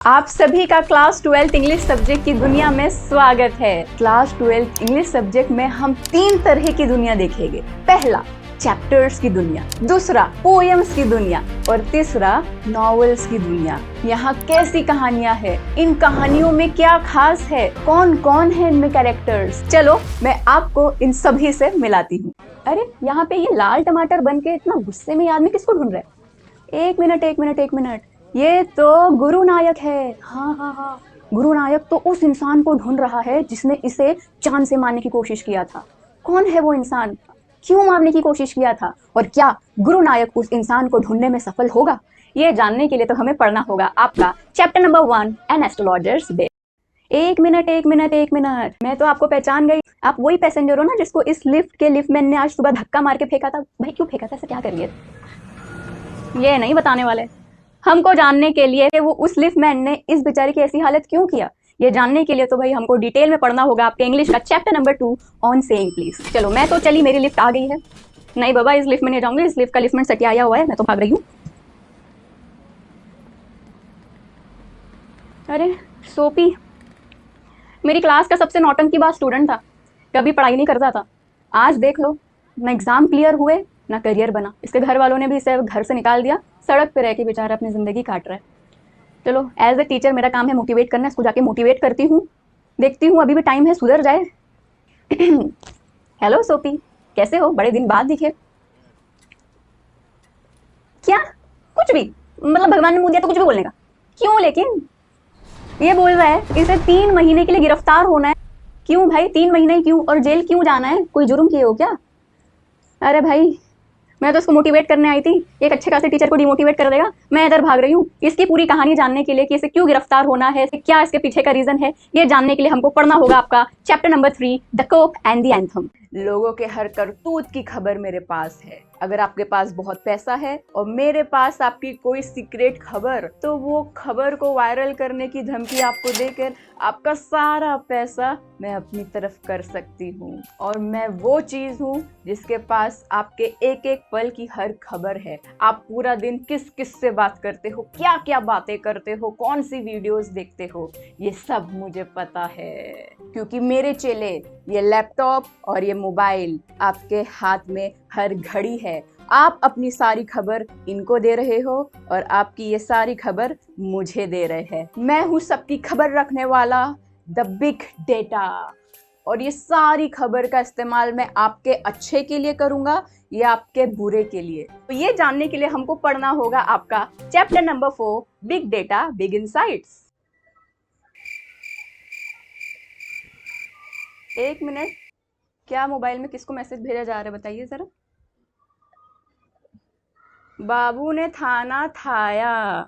आप सभी का क्लास 12 इंग्लिश सब्जेक्ट की दुनिया में स्वागत है। क्लास 12 इंग्लिश सब्जेक्ट में हम 3 तरह की दुनिया देखेंगे। पहला, चैप्टर्स की दुनिया, दूसरा पोएम्स की दुनिया और तीसरा नॉवेल्स की दुनिया। यहाँ कैसी कहानियाँ हैं, इन कहानियों में क्या खास है, कौन कौन है इनमें कैरेक्टर्स, चलो मैं आपको इन सभी से मिलाती हूँ। अरे यहाँ पे ये लाल टमाटर बन के इतना गुस्से में आदमी किसको ढूंढ रहा है? एक मिनट, ये तो गुरु नायक है। हाँ, गुरु नायक तो उस इंसान को ढूंढ रहा है जिसने इसे चांद से मारने की कोशिश किया था। कौन है वो इंसान, क्यों मारने की कोशिश किया था और क्या गुरु नायक उस इंसान को ढूंढने में सफल होगा? ये जानने के लिए तो हमें पढ़ना होगा आपका chapter number 1 an astrologer's day. एक मिनट, मैं तो आपको पहचान गई। आप वही पैसेंजर हो ना जिसको इस लिफ्ट के लिफ्टमैन ने आज सुबह धक्का मार के फेंका था। भाई क्यों फेंका था, ऐसा क्या करिए, ये नहीं बताने वाले। हमको जानने के लिए कि वो उस लिफ्टमैन ने इस बेचारे की ऐसी हालत क्यों किया, ये जानने के लिए तो भाई हमको डिटेल में पढ़ना होगा आपके इंग्लिश का chapter number 2 on saying please. चलो मैं तो चली, मेरी लिफ्ट आ गई है। नहीं बाबा, इस लिफ्ट में नहीं जाऊंगी, इस लिफ्ट का लिफ्टमैन सटियाया हुआ है, मैं तो भाग रही हूँ। अरे सोपी मेरी क्लास का सबसे नौटंकीबाज स्टूडेंट था, कभी पढ़ाई नहीं करता था। आज देख लो, ना एग्जाम क्लियर हुए ना करियर बना। इसके घर वालों ने भी इसे घर से निकाल दिया, सड़क पे रह के बेचारा अपनी ज़िंदगी काट रहा है। चलो एज ए टीचर मेरा काम है मोटिवेट करना, इसको जाके मोटिवेट करती हूँ, देखती हूँ अभी भी टाइम है सुधर जाए। हेलो सोपी, कैसे हो, बड़े दिन बाद दिखे। क्या कुछ भी, मतलब भगवान ने मुंह दिया तो कुछ भी बोलने का? क्यों लेकिन? ये बोल रहा है इसे 3 महीने के लिए गिरफ्तार होना है। क्यों भाई 3 महीने ही क्यों, और जेल क्यों जाना है, कोई जुर्म किए हो क्या? अरे भाई मैं तो इसको मोटिवेट करने आई थी, एक अच्छे खासे टीचर को डिमोटिवेट कर देगा। मैं इधर भाग रही हूँ इसकी पूरी कहानी जानने के लिए कि इसे क्यों गिरफ्तार होना है, क्या इसके पीछे का रीजन है। ये जानने के लिए हमको पढ़ना होगा आपका chapter number 3 the cop and the anthem. लोगों के हर करतूत की खबर मेरे पास है। अगर आपके पास बहुत पैसा है और मेरे पास आपकी कोई सीक्रेट खबर, तो वो खबर को वायरल करने की धमकी आपको देकर आपका सारा पैसा मैं अपनी तरफ कर सकती हूँ। और मैं वो चीज हूँ जिसके पास आपके एक एक पल की हर खबर है। आप पूरा दिन किस किस से बात करते हो, क्या क्या बातें करते हो, कौन सी वीडियोस देखते हो, ये सब मुझे पता है। क्योंकि मेरे चेले, ये लैपटॉप और ये मोबाइल आपके हाथ में हर घड़ी है। आप अपनी सारी खबर इनको दे रहे हो और आपकी ये सारी खबर मुझे दे रहे हैं। मैं हूँ सबकी खबर रखने वाला, द बिग डेटा। और ये सारी खबर का इस्तेमाल मैं आपके अच्छे के लिए करूंगा या आपके बुरे के लिए। तो ये जानने के लिए हमको पढ़ना होगा आपका chapter number 4 big data big insights. एक मिनट, क्या मोबाइल में किसको मैसेज भेजा जा रहा है बताइए जरा। बाबू ने थाना थाया।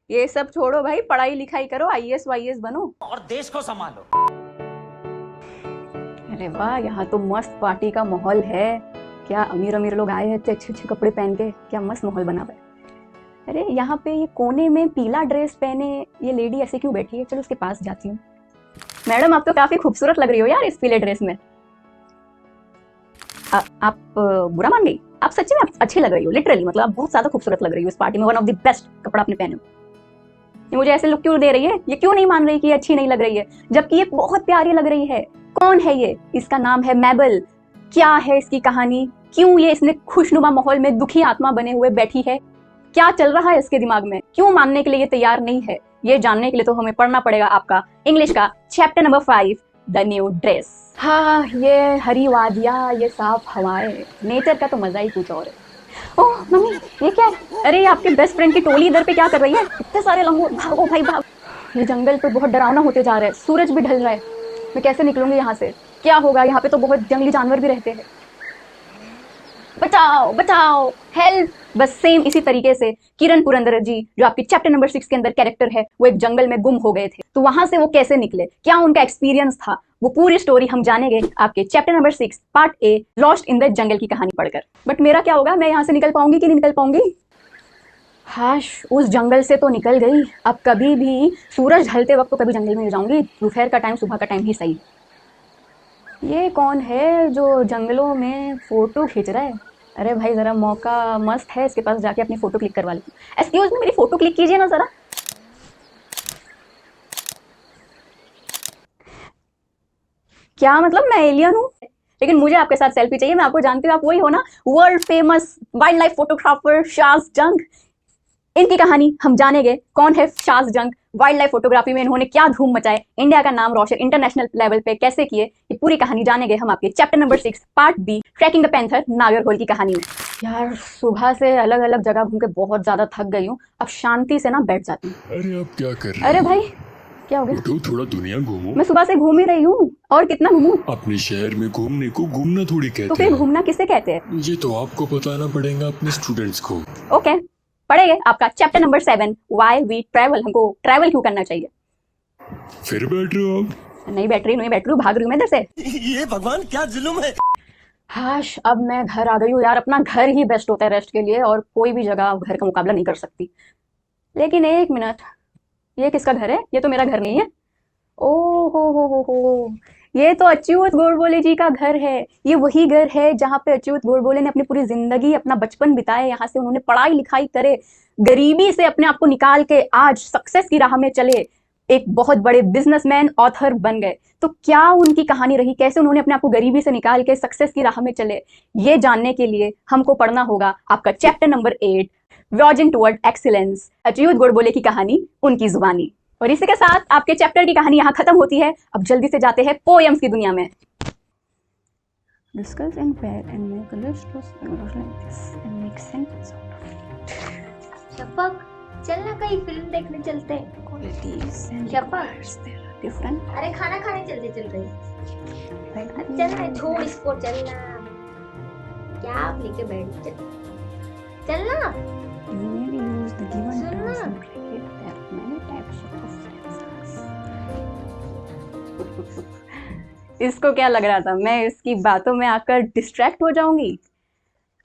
ये सब छोड़ो भाई, पढ़ाई लिखाई करो, आईएएस वाईएएस बनो और देश को संभालो। अरे वाह, यहाँ तो मस्त पार्टी का माहौल है। क्या अमीर अमीर लोग आए हैं, अच्छे अच्छे कपड़े पहन के, क्या मस्त माहौल बना हुआ है। अरे यहाँ पे ये कोने में पीला ड्रेस पहने ये लेडी ऐसे क्यों बैठी है? चलो उसके पास जाती हूँ। मैडम आप तो काफी खूबसूरत लग रही हो यार इस पीले ड्रेस में। आप बुरा मान गई? आप सच्ची में आप अच्छी लग रही हो, लिटरली, मतलब आप बहुत ज्यादा खूबसूरत लग रही हो इस पार्टी में। वन ऑफ द बेस्ट कपड़ा आपने पहने हो। ये मुझे ऐसे लुक क्यों दे रही है? ये क्यों नहीं मान रही कि ये अच्छी नहीं लग रही है, जबकि ये बहुत प्यारी लग रही है। कौन है ये? इसका नाम है मैबल। क्या है इसकी कहानी, क्यों ये इसने खुशनुमा माहौल में दुखी आत्मा बने हुए बैठी है, क्या चल रहा है इसके दिमाग में, क्यों मानने के लिए ये तैयार नहीं है? ये जानने के लिए तो हमें पढ़ना पड़ेगा आपका इंग्लिश का chapter number 5 the new dress. हाँ, ये हरी वादियाँ, ये साफ हवाएं, नेचर का तो मजा ही कुछ और है। ओह मम्मी, ये क्या है? अरे आपके बेस्ट फ्रेंड की टोली इधर पे क्या कर रही है? इतने सारे लंगूर, भागो भाई भाग। ये जंगल तो बहुत डरावना होते जा रहा है, सूरज भी ढल रहा है, मैं कैसे निकलूंगी यहाँ से? क्या होगा, यहाँ पे तो बहुत जंगली जानवर भी रहते हैं। बचाओ बचाओ, हेल्प। बस सेम इसी तरीके से किरण पुरंदर जी, जो आपके चैप्टर नंबर 6 के अंदर कैरेक्टर है, वो एक जंगल में गुम हो गए थे। तो वहां से वो कैसे निकले, क्या उनका एक्सपीरियंस था, वो पूरी स्टोरी हम जानेंगे आपके chapter number 6 part a lost in the jungle की कहानी पढ़कर। बट मेरा क्या होगा, मैं यहाँ से निकल पाऊंगी कि नहीं निकल पाऊंगी? हाश, उस जंगल से तो निकल गई, अब कभी भी सूरज ढलते वक्त तो कभी जंगल में नहीं जाऊंगी, दोपहर का टाइम सुबह का टाइम ही सही। ये कौन है जो जंगलों में फोटो खींच रहा है? अरे भाई जरा मौका मस्त है, इसके पास जाके अपनी फोटो क्लिक करवा लेती हूँ। एक्सक्यूज मी, मेरी फोटो क्लिक कीजिए ना जरा। क्या मतलब मैं एलियन हूँ? लेकिन मुझे आपके साथ सेल्फी चाहिए, मैं आपको जानती हूँ, आप वही हो ना, world famous wildlife photographer Charles Jung. इनकी कहानी हम जानेंगे, कौन है शार्ल्स जंग, वाइल्ड लाइफ फोटोग्राफी में इन्होंने क्या धूम मचाए, इंडिया का नाम रोशन इंटरनेशनल लेवल पे कैसे किए, ये पूरी कहानी जानेंगे हम आपके chapter number 6 part B, tracking the panther Nagarhole की कहानी में। यार सुबह से अलग अलग जगह घूम के बहुत ज्यादा थक गई हूँ, अब शांति से ना बैठ जाती हूँ। अरे आप क्या कर रहे अरे हैं? भाई क्या हो गया? उठो, थोड़ा दुनिया घूमो। मैं सुबह से घूम ही रही हूँ, और कितना घूमूं? अपने शहर में घूमने को घूमना थोड़ी तो कहते फिर हैं। घूमना किसे कहते हैं? ये तो आपको बताना पड़ेगा अपने स्टूडेंट्स को। ओके, पढ़ेंगे आपका chapter number 7 why we travel, हमको ट्रैवल क्यों करना चाहिए। फिर बैठ रहे हो आप? नहीं बैठ रही हूँ, भाग रही हूँ मैं इधर से। ये भगवान क्या जुल्म है। हाश, अब मैं घर आ गई हूँ यार, अपना घर ही बेस्ट होता है रेस्ट के लिए, और कोई भी जगह घर का मुकाबला नहीं कर सकती। लेकिन एक मिनट, ये किसका घर है? ये तो मेरा घर नहीं है। ओ हो, ये तो अच्युत गोडबोले जी का घर है। ये वही घर है जहाँ पे अच्युत गोडबोले ने अपनी पूरी जिंदगी, अपना बचपन बिताया, यहाँ से उन्होंने पढ़ाई लिखाई करे, गरीबी से अपने आप को निकाल के आज सक्सेस की राह में चले, एक बहुत बड़े बिजनेसमैन ऑथर बन गए। तो क्या उनकी कहानी रही, कैसे उन्होंने अपने आप को गरीबी से निकाल के सक्सेस की राह में चले, ये जानने के लिए हमको पढ़ना होगा आपका chapter number 8 voyaging toward excellence, Achyut Godbole की कहानी उनकी जुबानी। और इसी के साथ आपके चैप्टर की कहानी यहाँ खत्म होती है। अब जल्दी से जाते हैं पोएम्स की दुनिया में। Discuss and pair and make a list of symbols like this and make sentence out of it. Shafaq, चलना कहीं फिल्म देखने चलते हैं। Qualities and Shafaq, requires there are different. अरे खाना खाने चलते चलते चलना, छोड़ इसको, चलना। क्या आप लेके बैठ, चलना। You may use the given सुनना। terms and relate. There are many types of phrases. इसको क्या लग रहा था मैं इसकी बातों में आकर डिस्ट्रैक्ट हो जाऊंगी?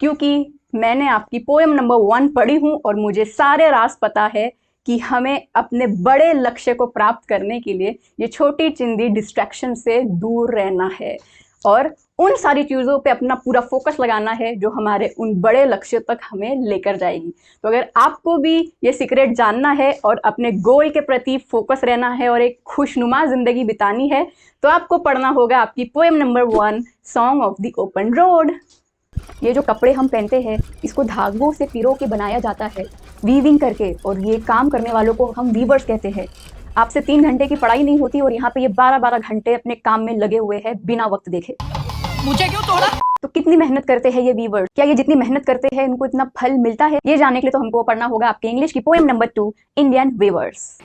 क्योंकि मैंने आपकी पोएम नंबर 1 पढ़ी हूँ और मुझे सारे राज पता है कि हमें अपने बड़े लक्ष्य को प्राप्त करने के लिए ये छोटी चिंदी डिस्ट्रैक्शन से दूर रहना है और उन सारी चीज़ों पे अपना पूरा फोकस लगाना है जो हमारे उन बड़े लक्ष्य तक हमें लेकर जाएगी। तो अगर आपको भी ये सीक्रेट जानना है और अपने गोल के प्रति फोकस रहना है और एक खुशनुमा जिंदगी बितानी है, तो आपको पढ़ना होगा आपकी poem number 1 song of the open road. ये जो कपड़े हम पहनते हैं इसको धागों से पिरो के बनाया जाता है, वीविंग करके, और ये काम करने वालों को हम वीवर्स कहते हैं। आपसे 3 घंटे की पढ़ाई नहीं होती और यहाँ पे ये 12-12 घंटे अपने काम में लगे हुए हैं बिना वक्त देखे। मुझे क्यों तोड़ा? तो कितनी मेहनत करते हैं ये वीवर्स? क्या ये जितनी मेहनत करते हैं इनको इतना फल मिलता है? ये जानने के लिए तो हमको पढ़ना होगा आपके इंग्लिश की poem number 2 Indian weavers.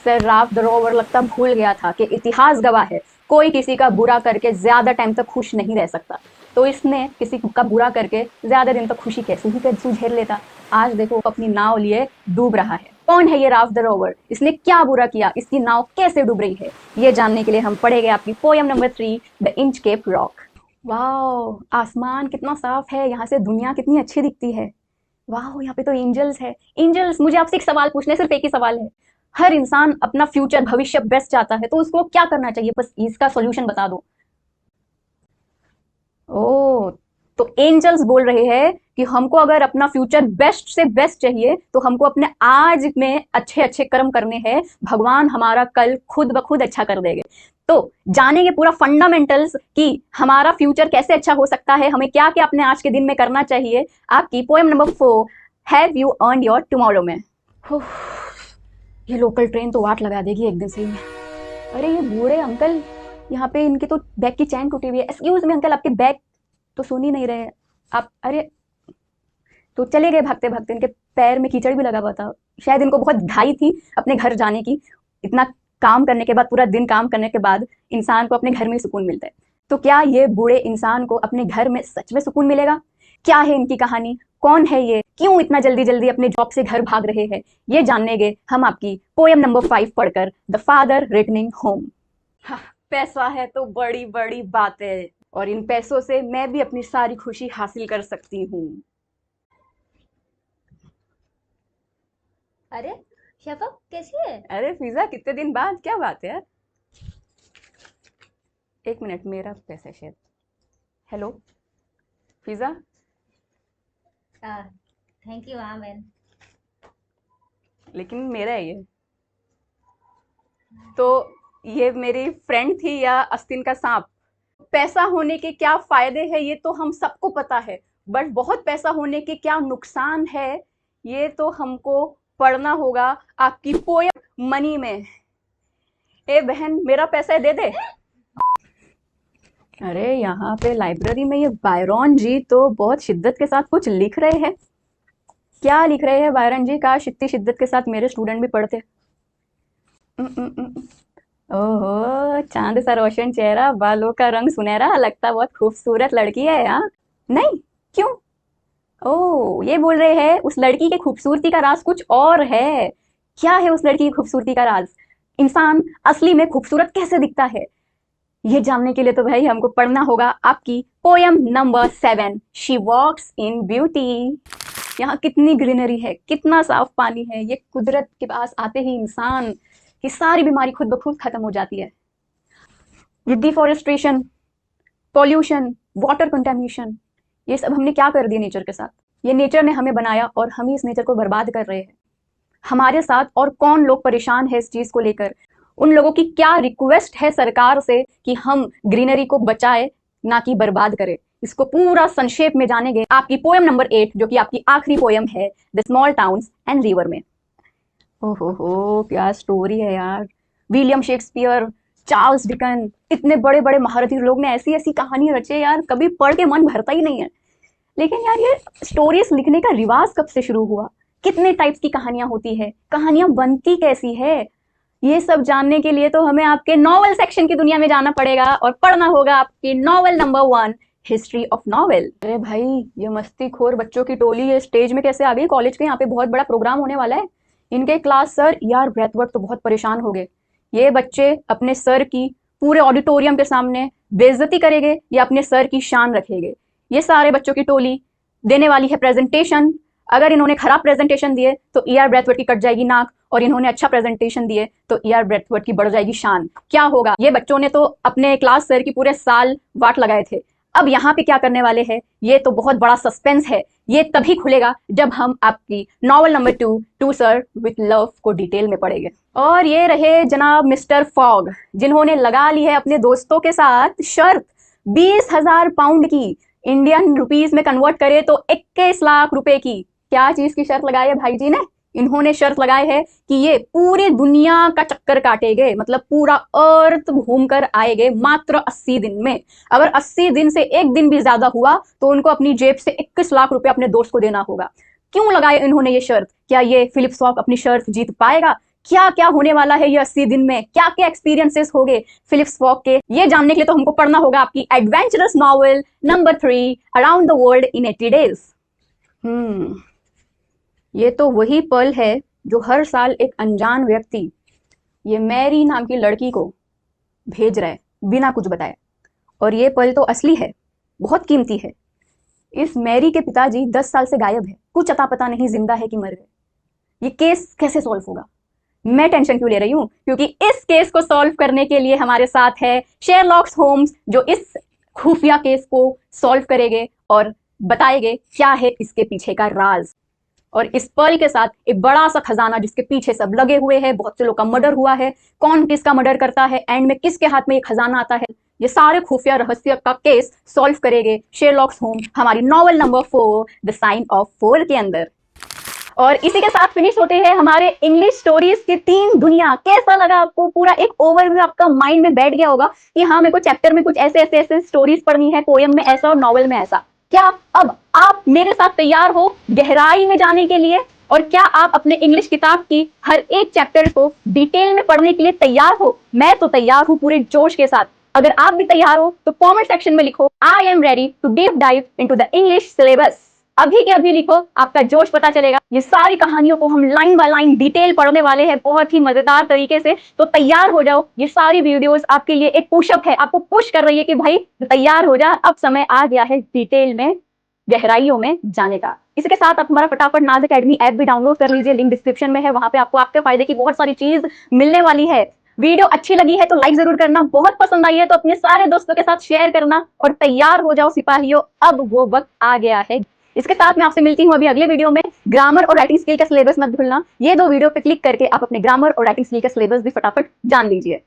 Sir Ralph the Rover लगता भूल गया था कि इतिहास गवाह है, कोई किसी का बुरा करके ज्यादा टाइम तक खुश नहीं रह सकता। तो इसने किसी का बुरा करके ज्यादा दिन तक खुशी कैसे ही सुझेर लेता। आज देखो अपनी नाव लिए डूब रहा है। कौन है ये राल्फ द रोवर? इसने क्या बुरा किया? इसकी नाव कैसे डूब रही है? ये जानने के लिए हम पढ़ेंगे आपकी poem number 3 the Inchcape rock. वाह, आसमान कितना साफ है, यहाँ से दुनिया कितनी अच्छी दिखती है। वाह, यहाँ पे तो एंजल्स है। एंजल्स, मुझे आपसे एक सवाल पूछना है, सिर्फ एक ही सवाल है। हर इंसान अपना फ्यूचर, भविष्य बेस्ट चाहता है, तो उसको क्या करना चाहिए? बस इसका सॉल्यूशन बता दो। ओ, तो एंजल्स बोल रहे हैं कि हमको अगर अपना फ्यूचर बेस्ट से बेस्ट चाहिए तो हमको अपने आज में अच्छे अच्छे कर्म करने हैं, भगवान हमारा कल खुद ब खुद अच्छा कर देंगे। तो जानेंगे पूरा फंडामेंटल्स कि हमारा फ्यूचर कैसे अच्छा हो सकता है, हमें क्या क्या अपने आज के दिन में करना चाहिए, आपकी poem number 4 have you earn your tomorrow में। ये लोकल ट्रेन तो वाट लगा देगी एक दिन से ही। अरे ये बूढ़े अंकल, यहाँ पे इनके तो बैग की चैन टूटी हुई है। एक्सक्यूज मी अंकल, आपके बैग तो सुन ही नहीं रहे आप। अरे तो चले गए भागते भागते, इनके पैर में कीचड़ भी लगा हुआ था, शायद इनको बहुत घाई थी अपने घर जाने की। इतना काम करने के बाद, पूरा दिन काम करने के बाद इंसान को अपने घर में सुकून मिलता है। तो क्या ये बूढ़े इंसान को अपने घर में सच में सुकून मिलेगा? क्या है इनकी कहानी? कौन है ये? क्यों इतना जल्दी जल्दी अपने जॉब से घर भाग रहे हैं? ये जानेंगे हम आपकी पोएम नंबर 5 पढ़कर, द फादर रिटर्निंग होम। पैसा है तो बड़ी बड़ी बात है, और इन पैसों से मैं भी अपनी सारी खुशी हासिल कर सकती हूँ। अरे शफक, कैसी है? अरे फिजा, कितने दिन बाद, क्या बात है यार? एक मिनट, मेरा पैसा शायद। Hello Fiza. थैंक यू आमेन। लेकिन मेरा है ये तो। ये मेरी फ्रेंड थी या आस्तीन का सांप। पैसा होने के क्या फायदे हैं ये तो हम सबको पता है, बट बहुत पैसा होने के क्या नुकसान है ये तो हमको पढ़ना होगा आपकी पोयम मनी में। ए बहन, मेरा पैसा दे दे। अरे यहाँ पे लाइब्रेरी में ये बायरन जी तो बहुत शिद्दत के साथ कुछ लिख रहे हैं। क्या लिख रहे हैं बायरन जी? काश इतनी शिद्दत के साथ मेरे स्टूडेंट भी पढ़ते। ओहो, चांद सा रोशन चेहरा, बालों का रंग सुनहरा, लगता बहुत खूबसूरत लड़की है। हाँ नहीं, क्यों? ओह, ये बोल रहे हैं उस लड़की की खूबसूरती का राज कुछ और है। क्या है उस लड़की की खूबसूरती का राज? इंसान असली में खूबसूरत कैसे दिखता है, ये जानने के लिए तो भाई हमको पढ़ना होगा आपकी poem number 7, she walks in beauty. यहाँ कितनी ग्रीनरी है, कितना साफ पानी है। ये कुदरत के पास आते ही इंसान की सारी बीमारी खुद ब खुद खत्म हो जाती है। ये डिफॉरेस्टेशन, पॉल्यूशन, वाटर कंटेमिनेशन, ये सब हमने क्या कर दिया नेचर के साथ? ये नेचर ने हमें बनाया और हम ही इस नेचर को बर्बाद कर रहे हैं। हमारे साथ और कौन लोग परेशान है इस चीज को लेकर? उन लोगों की क्या रिक्वेस्ट है सरकार से कि हम ग्रीनरी को बचाए, ना कि बर्बाद करें? इसको पूरा संक्षेप में जानेंगे आपकी पोयम नंबर 8, जो कि आपकी आखिरी पोयम है, the small towns and river में। ओहो, क्या स्टोरी है यार। विलियम शेक्सपियर, चार्ल्स डिकन, इतने बड़े बड़े महारथी लोग ने ऐसी ऐसी कहानी रचे यार, कभी पढ़ के मन भरता ही नहीं है। लेकिन यार ये स्टोरीज लिखने का रिवाज कब से शुरू हुआ? कितने टाइप्स की कहानियां होती है, कहानियां बनती कैसी है? ये सब जानने के लिए तो हमें आपके नॉवेल सेक्शन की दुनिया में जाना पड़ेगा और पढ़ना होगा आपकी novel number 1, history of novel. अरे भाई, ये मस्तीखोर बच्चों की टोली ये स्टेज में कैसे आ गई? कॉलेज के यहाँ पे बहुत बड़ा प्रोग्राम होने वाला है। इनके क्लास सर यार ब्रेथवर्क तो बहुत परेशान हो गए। ये बच्चे अपने सर की पूरे ऑडिटोरियम के सामने बेइज्जती करेंगे या अपने सर की शान रखेंगे? ये सारे बच्चों की टोली देने वाली है प्रेजेंटेशन। अगर इन्होंने खराब प्रेजेंटेशन दिए तो ईआर ब्रेथवर्क की कट जाएगी नाक, और इन्होंने अच्छा प्रेजेंटेशन दिए तो ईआर ब्रेथवर्क की बढ़ जाएगी शान। क्या होगा? ये बच्चों ने तो अपने क्लास सर की पूरे साल वाट लगाए थे, अब यहाँ पे क्या करने वाले हैं ये तो बहुत बड़ा सस्पेंस है। ये तभी खुलेगा जब हम आपकी novel number 2, to sir with love को डिटेल में पढ़ेंगे। और ये रहे जनाब मिस्टर फॉग, जिन्होंने लगा ली है अपने दोस्तों के साथ शर्त 20,000 पाउंड की, इंडियन रुपीस में कन्वर्ट करे तो 21 लाख रुपए की। क्या चीज की शर्त लगाई है भाई जी ने? इन्होंने शर्त लगाई है कि ये पूरी दुनिया का चक्कर काटेंगे, मतलब पूरा अर्थ घूमकर आएंगे मात्र 80 दिन में। अगर 80 दिन से एक दिन भी ज्यादा हुआ तो उनको अपनी जेब से 21 लाख रुपए अपने दोस्त को देना होगा। क्यों लगाए इन्होंने ये शर्त? क्या ये फिलिप सॉक अपनी शर्त जीत पाएगा? क्या क्या होने वाला है ये 80 दिन में? क्या क्या एक्सपीरियंसेस होंगे फिलिप सॉक के? ये जानने के लिए तो हमको पढ़ना होगा आपकी adventurous novel number 3, around the world in 80 days. ये तो वही पल है जो हर साल एक अनजान व्यक्ति ये मैरी नाम की लड़की को भेज रहा है बिना कुछ बताए, और ये पल तो असली है, बहुत कीमती है। इस मैरी के पिताजी 10 साल से गायब है, कुछ अता पता नहीं जिंदा है कि मर गए। ये केस कैसे सॉल्व होगा? मैं टेंशन क्यों ले रही हूं? क्योंकि इस केस को सॉल्व करने के लिए हमारे साथ है शेरलॉक होम्स, जो इस खुफिया केस को सॉल्व करेंगे और बताएंगे क्या है इसके पीछे का राज। और इस पर्ल के साथ एक बड़ा सा खजाना जिसके पीछे सब लगे हुए हैं, बहुत से लोग का मर्डर हुआ है, कौन किसका मर्डर करता है, एंड में किसके हाथ में ये खजाना आता है, ये सारे खुफिया रहस्य का केस सॉल्व करेंगे शेरलॉक होम्स हमारी novel number 4, the sign of 4 के अंदर। और इसी के साथ फिनिश होते हैं हमारे इंग्लिश स्टोरीज की 3 दुनिया। कैसा लगा आपको? पूरा एक ओवरव्यू आपका माइंड में बैठ गया होगा कि हाँ, मेरे को चैप्टर में कुछ ऐसे ऐसे ऐसे स्टोरीज पढ़नी है, पोयम में ऐसा और नॉवेल में ऐसा। क्या अब आप मेरे साथ तैयार हो गहराई में जाने के लिए? और क्या आप अपने इंग्लिश किताब की हर एक चैप्टर को डिटेल में पढ़ने के लिए तैयार हो? मैं तो तैयार हूँ पूरे जोश के साथ। अगर आप भी तैयार हो तो कमेंट सेक्शन में लिखो I am ready to deep dive into the English syllabus. अभी के अभी लिखो, आपका जोश पता चलेगा। ये सारी कहानियों को हम लाइन बाय लाइन डिटेल पढ़ने वाले हैं बहुत ही मजेदार तरीके से, तो तैयार हो जाओ। ये सारी वीडियोस आपके लिए एक पुशअप है, आपको पुश कर रही है कि भाई तैयार हो जा, अब समय आ गया है डिटेल में गहराइयों में जाने का। इसके साथ आप हमारा फटाफट नाज एकेडमी ऐप भी डाउनलोड कर लीजिए, लिंक डिस्क्रिप्शन में है। वहां पे आपको आपके फायदे की बहुत सारी चीज मिलने वाली है। वीडियो अच्छी लगी है तो लाइक जरूर करना, बहुत पसंद आई है तो अपने सारे दोस्तों के साथ शेयर करना, और तैयार हो जाओ सिपाहियों, अब वो वक्त आ गया है। इसके साथ मैं आपसे मिलती हूँ अभी अगले वीडियो में। ग्रामर और राइटिंग स्किल का सिलेबस मत भूलना। ये 2 वीडियो पे क्लिक करके आप अपने ग्रामर और राइटिंग स्किल का सिलेबस भी फटाफट जान लीजिए।